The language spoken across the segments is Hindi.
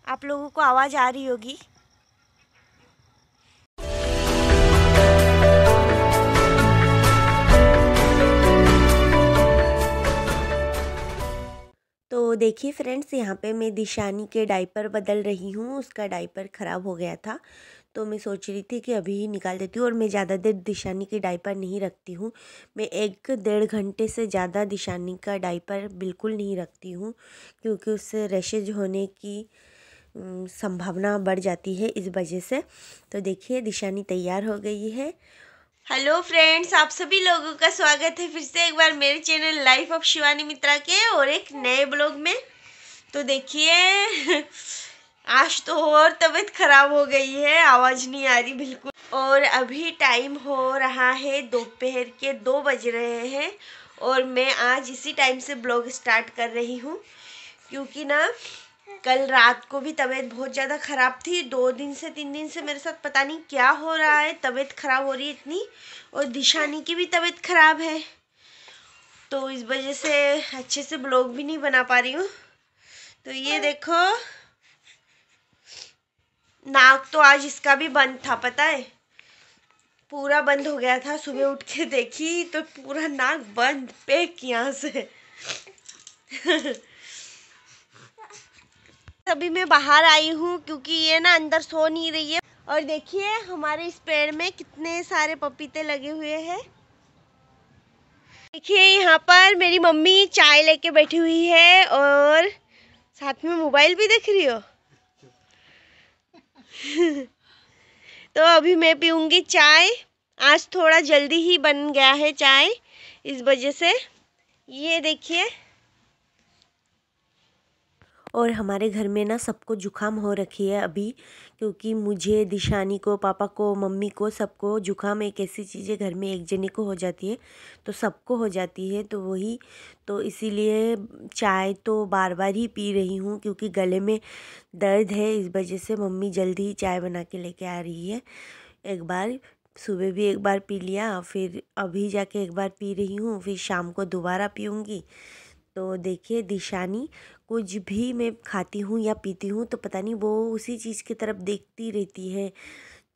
आप लोगों को आवाज़ आ रही होगी। तो देखिए फ्रेंड्स, यहाँ पे मैं दिशानी के डायपर बदल रही हूँ। उसका डायपर ख़राब हो गया था तो मैं सोच रही थी कि अभी ही निकाल देती हूँ। और मैं ज़्यादा देर दिशानी के डायपर नहीं रखती हूँ। मैं 1-1.5 घंटे से ज़्यादा दिशानी का डायपर बिल्कुल नहीं रखती हूँ, क्योंकि उससे रैशेज होने की संभावना बढ़ जाती है इस वजह से। तो देखिए दिशानी तैयार हो गई है। हेलो फ्रेंड्स, आप सभी लोगों का स्वागत है फिर से एक बार मेरे चैनल लाइफ ऑफ शिवानी मित्रा के और एक नए ब्लॉग में। तो देखिए आज तो और तबीयत खराब हो गई है, आवाज़ नहीं आ रही बिल्कुल। और अभी टाइम हो रहा है दोपहर के 2 बज रहे हैं और मैं आज इसी टाइम से ब्लॉग स्टार्ट कर रही हूँ, क्योंकि ना कल रात को भी तबीयत बहुत ज़्यादा ख़राब थी। 2 दिन से 3 दिन से मेरे साथ पता नहीं क्या हो रहा है, तबीयत ख़राब हो रही है इतनी। और दिशानी की भी तबीयत ख़राब है, तो इस वजह से अच्छे से ब्लॉग भी नहीं बना पा रही हूँ। तो ये देखो, नाक तो आज इसका भी बंद था, पता है, पूरा बंद हो गया था। सुबह उठ के देखी तो पूरा नाक बंद, पैक यहाँ से अभी मैं बाहर आई हूँ क्योंकि ये ना अंदर सो नहीं रही है। और देखिए हमारे इस पेड़ में कितने सारे पपीते लगे हुए हैं। देखिए यहाँ पर मेरी मम्मी चाय लेके बैठी हुई है और साथ में मोबाइल भी देख रही हो तो अभी मैं पीऊँगी चाय। आज थोड़ा जल्दी ही बन गया है चाय, इस वजह से। ये देखिए, और हमारे घर में ना सबको जुकाम हो रखी है अभी, क्योंकि मुझे, दिशानी को, पापा को, मम्मी को, सबको जुकाम एक ऐसी चीज़ है घर में एक जने को हो जाती है तो सबको हो जाती है। तो वही, तो इसीलिए चाय तो बार बार ही पी रही हूँ, क्योंकि गले में दर्द है। इस वजह से मम्मी जल्दी ही चाय बना के लेके आ रही है। एक बार सुबह भी एक बार पी लिया, फिर अभी जाके एक बार पी रही हूँ, फिर शाम को दोबारा पीऊँगी। तो देखिए दिशानी कुछ भी मैं खाती हूँ या पीती हूँ तो पता नहीं वो उसी चीज़ की तरफ देखती रहती है।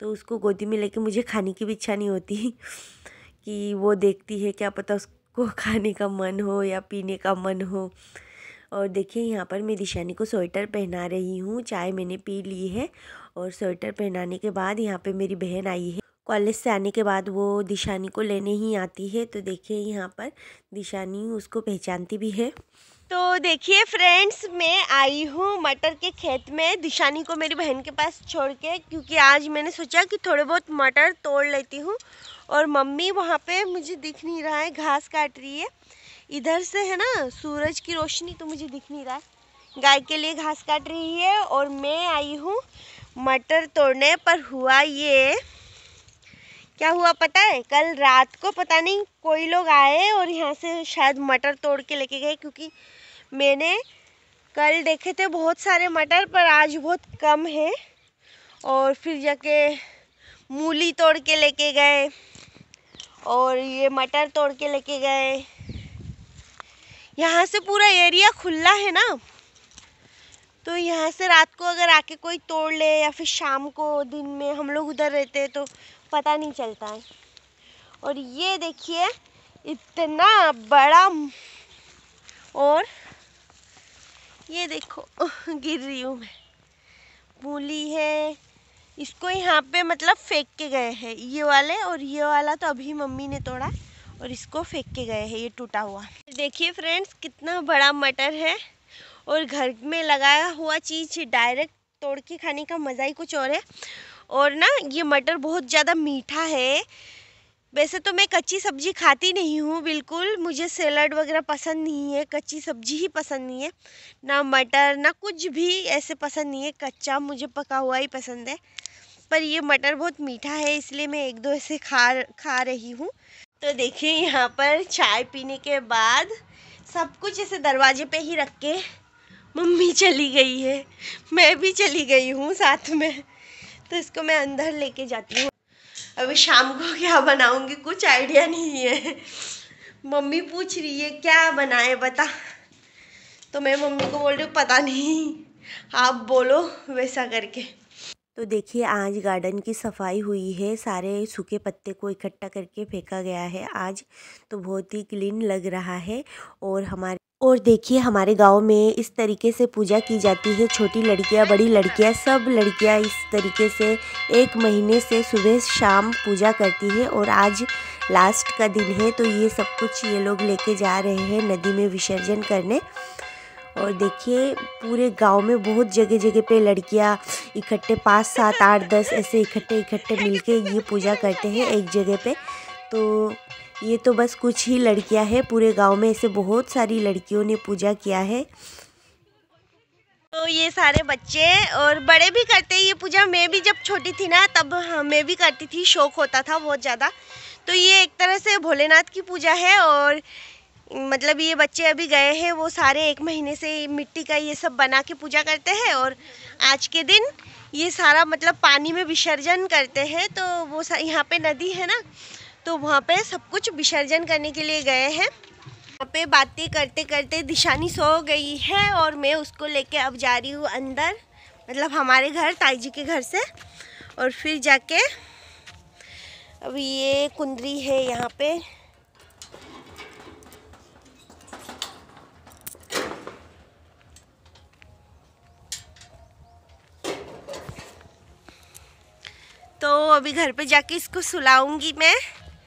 तो उसको गोदी में लेके मुझे खाने की भी इच्छा नहीं होती कि वो देखती है, क्या पता उसको खाने का मन हो या पीने का मन हो। और देखिए यहाँ पर मैं दिशानी को स्वेटर पहना रही हूँ। चाय मैंने पी ली है और स्वेटर पहनाने के बाद यहाँ पे मेरी बहन आई है। कॉलेज से आने के बाद वो दिशानी को लेने ही आती है। तो देखिए यहाँ पर दिशानी उसको पहचानती भी है। तो देखिए फ्रेंड्स, मैं आई हूँ मटर के खेत में दिशानी को मेरी बहन के पास छोड़ के, क्योंकि आज मैंने सोचा कि थोड़े बहुत मटर तोड़ लेती हूँ। और मम्मी वहाँ पे मुझे दिख नहीं रहा है, घास काट रही है। इधर से है ना सूरज की रोशनी, तो मुझे दिख नहीं रहा है। गाय के लिए घास काट रही है और मैं आई हूँ मटर तोड़ने। पर हुआ ये, क्या हुआ पता है, कल रात को पता नहीं कोई लोग आए और यहाँ से शायद मटर तोड़ के लेके गए, क्योंकि मैंने कल देखे थे बहुत सारे मटर, पर आज बहुत कम है। और फिर जाके मूली तोड़ के लेके गए और ये मटर तोड़ के लेके गए। यहाँ से पूरा एरिया खुला है ना, तो यहाँ से रात को अगर आके कोई तोड़ ले या फिर शाम को, दिन में हम लोग उधर रहते हैं तो पता नहीं चलता है। और ये देखिए इतना बड़ा, और ये देखो गिर रही हूँ मैं, मूली है। इसको यहाँ पे मतलब फेंक के गए हैं ये वाले, और ये वाला तो अभी मम्मी ने तोड़ा और इसको फेंक के गए हैं, ये टूटा हुआ। देखिए फ्रेंड्स कितना बड़ा मटर है, और घर में लगाया हुआ चीज़ डायरेक्ट तोड़ के खाने का मज़ा ही कुछ और है। और ना ये मटर बहुत ज़्यादा मीठा है। वैसे तो मैं कच्ची सब्ज़ी खाती नहीं हूँ बिल्कुल, मुझे सैलड वगैरह पसंद नहीं है, कच्ची सब्ज़ी ही पसंद नहीं है, ना मटर ना कुछ भी ऐसे पसंद नहीं है, कच्चा मुझे पका हुआ ही पसंद है। पर ये मटर बहुत मीठा है, इसलिए मैं 1-2 ऐसे खा रही हूँ। तो देखिए यहाँ पर चाय पीने के बाद सब कुछ ऐसे दरवाजे पे ही रख के मम्मी चली गई है, मैं भी चली गई हूँ साथ में। तो इसको मैं अंदर लेके जाती हूँ। अभी शाम को क्या बनाऊंगी कुछ आइडिया नहीं है। मम्मी पूछ रही है क्या बनाए बता, तो मैं मम्मी को बोल रही हूँ पता नहीं। आप बोलो वैसा करके। तो देखिए आज गार्डन की सफाई हुई है, सारे सूखे पत्ते को इकट्ठा करके फेंका गया है आज, तो बहुत ही क्लीन लग रहा है। और देखिए हमारे गांव में इस तरीके से पूजा की जाती है, छोटी लड़कियां बड़ी लड़कियां सब लड़कियां इस तरीके से 1 महीने से सुबह शाम पूजा करती है। और आज लास्ट का दिन है, तो ये सब कुछ ये लोग लेके जा रहे हैं नदी में विसर्जन करने। और देखिए पूरे गांव में बहुत जगह जगह पे लड़कियां इकट्ठे 5, 7, 8, 10 ऐसे इकट्ठे मिलके ये पूजा करते हैं एक जगह पे। तो ये तो बस कुछ ही लड़कियां हैं, पूरे गांव में ऐसे बहुत सारी लड़कियों ने पूजा किया है। तो ये सारे बच्चे और बड़े भी करते हैं ये पूजा। मैं भी जब छोटी थी ना तब मैं भी करती थी, शौक होता था बहुत ज़्यादा। तो ये एक तरह से भोलेनाथ की पूजा है। और मतलब ये बच्चे अभी गए हैं, वो सारे 1 महीने से मिट्टी का ये सब बना के पूजा करते हैं। और आज के दिन ये सारा मतलब पानी में विसर्जन करते हैं। तो वो यहाँ पे नदी है ना, तो वहाँ पे सब कुछ विसर्जन करने के लिए गए हैं। वहाँ पे बातें करते करते दिशानी सो गई है और मैं उसको लेके अब जा रही हूँ अंदर, मतलब हमारे घर, ताई जी के घर से। और फिर जाके अभी ये कुंदरी है यहाँ पे, तो अभी घर पे जाके इसको सुलाऊंगी मैं।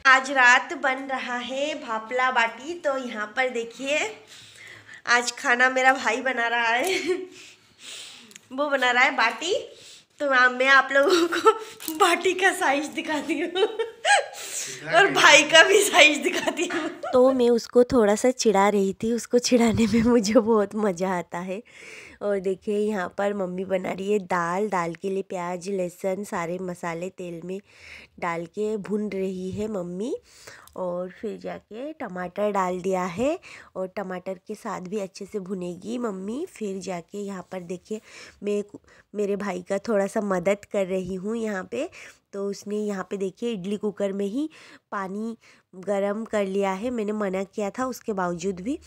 आज रात बन रहा है भापला बाटी। तो यहाँ पर देखिए आज खाना मेरा भाई बना रहा है वो बना रहा है बाटी। तो मैं आप लोगों को बाटी का साइज दिखाती हूँ और भाई का भी साइज दिखाती हूँ। तो मैं उसको थोड़ा सा चिढ़ा रही थी, उसको चिढ़ाने में मुझे बहुत मज़ा आता है। और देखिए यहाँ पर मम्मी बना रही है दाल, दाल के लिए प्याज लहसुन सारे मसाले तेल में डाल के भून रही है मम्मी। और फिर जाके टमाटर डाल दिया है और टमाटर के साथ भी अच्छे से भुनेगी मम्मी। फिर जाके यहाँ पर देखिए मैं मेरे भाई का थोड़ा सा मदद कर रही हूँ यहाँ पे। तो उसने यहाँ पे देखिए इडली कुकर में ही पानी गरम कर लिया है, मैंने मना किया था उसके बावजूद भी।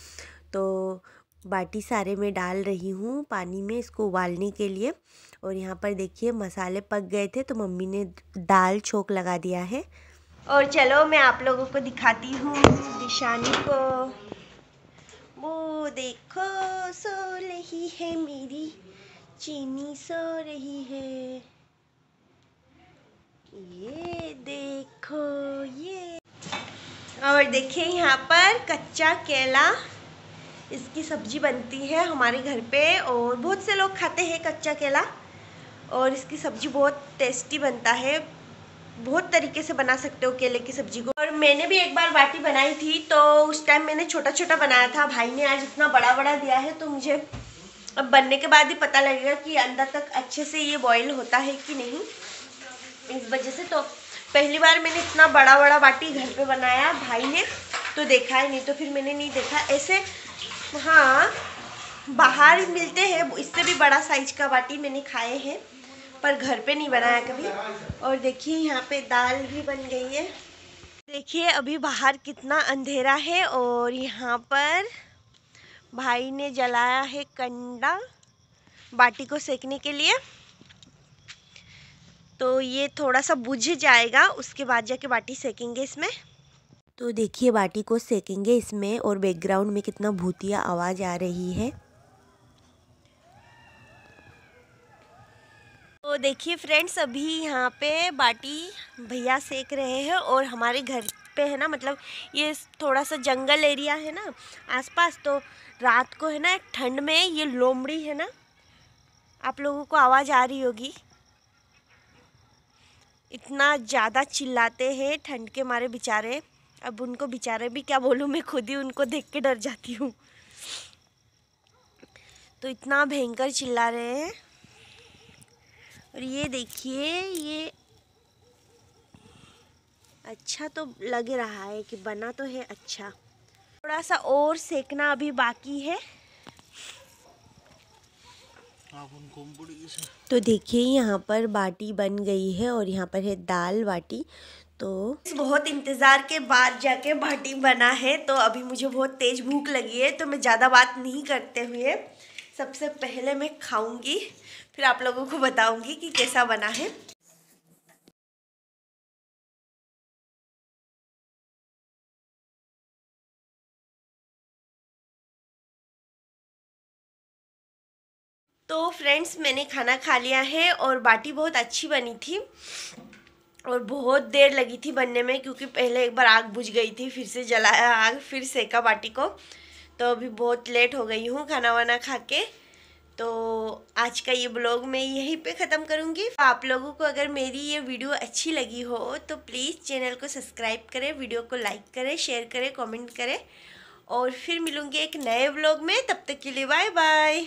तो बाटी सारे में डाल रही हूँ पानी में इसको उबालने के लिए। और यहाँ पर देखिए मसाले पक गए थे तो मम्मी ने दाल छोंक लगा दिया है। और चलो मैं आप लोगों को दिखाती हूँ दिशानी को। वो देखो सो रही है मेरी चीनी, सो रही है। ये देखो ये। और देखिए यहाँ पर कच्चा केला, इसकी सब्जी बनती है हमारे घर पे और बहुत से लोग खाते हैं कच्चा केला। और इसकी सब्जी बहुत टेस्टी बनता है, बहुत तरीके से बना सकते हो केले की सब्जी को। और मैंने भी एक बार बाटी बनाई थी, तो उस टाइम मैंने छोटा छोटा बनाया था, भाई ने आज इतना बड़ा बड़ा दिया है। तो मुझे अब बनने के बाद ही पता लगेगा कि अंदर तक अच्छे से ये बॉईल होता है कि नहीं, इस वजह से। तो पहली बार मैंने इतना बड़ा बड़ा बाटी घर पे बनाया, भाई ने तो देखा ही नहीं, तो फिर मैंने नहीं देखा ऐसे। हाँ बाहर मिलते हैं इससे भी बड़ा साइज का बाटी, मैंने खाए हैं पर घर पे नहीं बनाया कभी। और देखिए यहाँ पे दाल भी बन गई है। देखिए अभी बाहर कितना अंधेरा है और यहाँ पर भाई ने जलाया है कंडा बाटी को सेकने के लिए। तो ये थोड़ा सा बुझ जाएगा, उसके बाद जाके बाटी सेकेंगे इसमें। तो देखिए बाटी को सेकेंगे इसमें और बैकग्राउंड में कितना भूतिया आवाज़ आ रही है। तो देखिए फ्रेंड्स अभी यहाँ पे बाटी भैया सेक रहे हैं। और हमारे घर पे है ना, मतलब ये थोड़ा सा जंगल एरिया है ना आसपास, तो रात को है ना ठंड में ये लोमड़ी है ना, आप लोगों को आवाज़ आ रही होगी, इतना ज़्यादा चिल्लाते हैं ठंड के मारे बेचारे। अब उनको बेचारे भी क्या बोलूँ, मैं खुद ही उनको देख के डर जाती हूँ। तो इतना भयंकर चिल्ला रहे हैं। और ये देखिए ये अच्छा तो लग रहा है कि बना तो है अच्छा, थोड़ा सा और सेकना अभी बाकी है। तो देखिए यहाँ पर बाटी बन गई है और यहाँ पर है दाल बाटी। तो बहुत इंतज़ार के बाद जाके बाटी बना है। तो अभी मुझे बहुत तेज़ भूख लगी है, तो मैं ज़्यादा बात नहीं करते हुए सबसे पहले मैं खाऊंगी, फिर आप लोगों को बताऊंगी कि कैसा बना है। तो फ्रेंड्स, मैंने खाना खा लिया है और बाटी बहुत अच्छी बनी थी और बहुत देर लगी थी बनने में, क्योंकि पहले एक बार आग बुझ गई थी, फिर से जलाया आग, फिर सेका बाटी को। तो अभी बहुत लेट हो गई हूँ खाना वाना खा के। तो आज का ये ब्लॉग मैं यहीं पे ख़त्म करूँगी। आप लोगों को अगर मेरी ये वीडियो अच्छी लगी हो तो प्लीज़ चैनल को सब्सक्राइब करें, वीडियो को लाइक करें, शेयर करें, कमेंट करें और फिर मिलूँगी एक नए ब्लॉग में। तब तक के लिए बाय बाय।